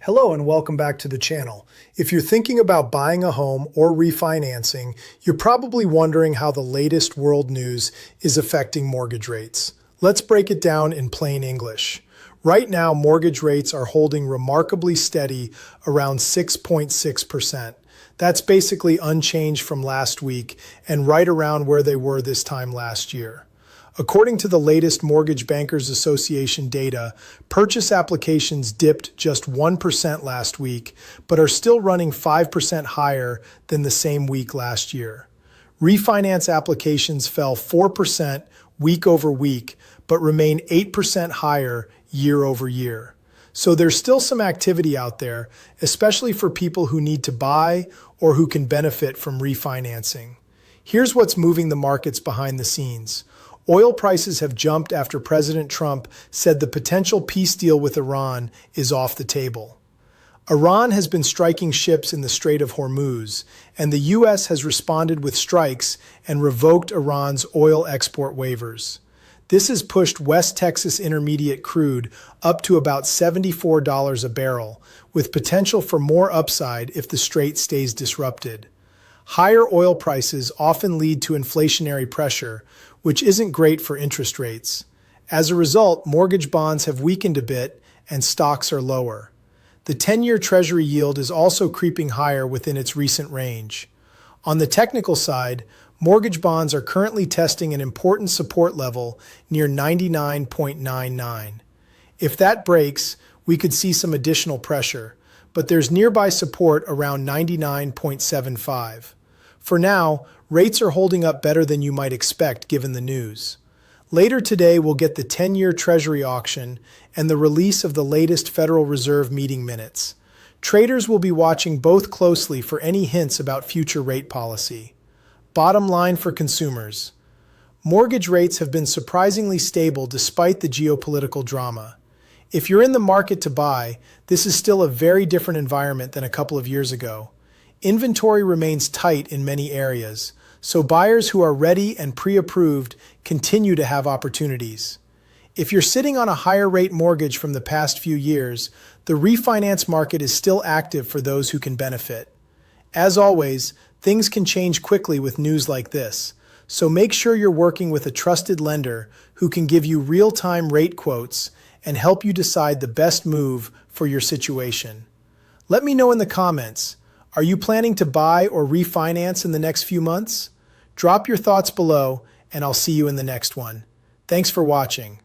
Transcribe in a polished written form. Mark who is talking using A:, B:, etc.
A: Hello and welcome back to the channel. If you're thinking about buying a home or refinancing, you're probably wondering how the latest world news is affecting mortgage rates. Let's break it down in plain English. Right now, mortgage rates are holding remarkably steady around 6.6%. That's basically unchanged from last week and right around where they were this time last year. According to the latest Mortgage Bankers Association data, purchase applications dipped just 1% last week, but are still running 5% higher than the same week last year. Refinance applications fell 4% week over week, but remain 8% higher year over year. So there's still some activity out there, especially for people who need to buy or who can benefit from refinancing. Here's what's moving the markets behind the scenes. Oil prices have jumped after President Trump said the potential peace deal with Iran is off the table. Iran has been striking ships in the Strait of Hormuz, and the U.S. has responded with strikes and revoked Iran's oil export waivers. This has pushed West Texas Intermediate crude up to about $74 a barrel, with potential for more upside if the strait stays disrupted. Higher oil prices often lead to inflationary pressure, which isn't great for interest rates. As a result, mortgage bonds have weakened a bit and stocks are lower. The 10-year Treasury yield is also creeping higher within its recent range. On the technical side, mortgage bonds are currently testing an important support level near 99.99. If that breaks, we could see some additional pressure, but there's nearby support around 99.75. For now, rates are holding up better than you might expect given the news. Later today, we'll get the 10-year Treasury auction and the release of the latest Federal Reserve meeting minutes. Traders will be watching both closely for any hints about future rate policy. Bottom line for consumers: mortgage rates have been surprisingly stable despite the geopolitical drama. If you're in the market to buy, this is still a very different environment than a couple of years ago. Inventory remains tight in many areas, so buyers who are ready and pre-approved continue to have opportunities. If you're sitting on a higher rate mortgage from the past few years, the refinance market is still active for those who can benefit. As always, things can change quickly with news like this, so make sure you're working with a trusted lender who can give you real-time rate quotes and help you decide the best move for your situation. Let me know in the comments. Are you planning to buy or refinance in the next few months? Drop your thoughts below, and I'll see you in the next one. Thanks for watching.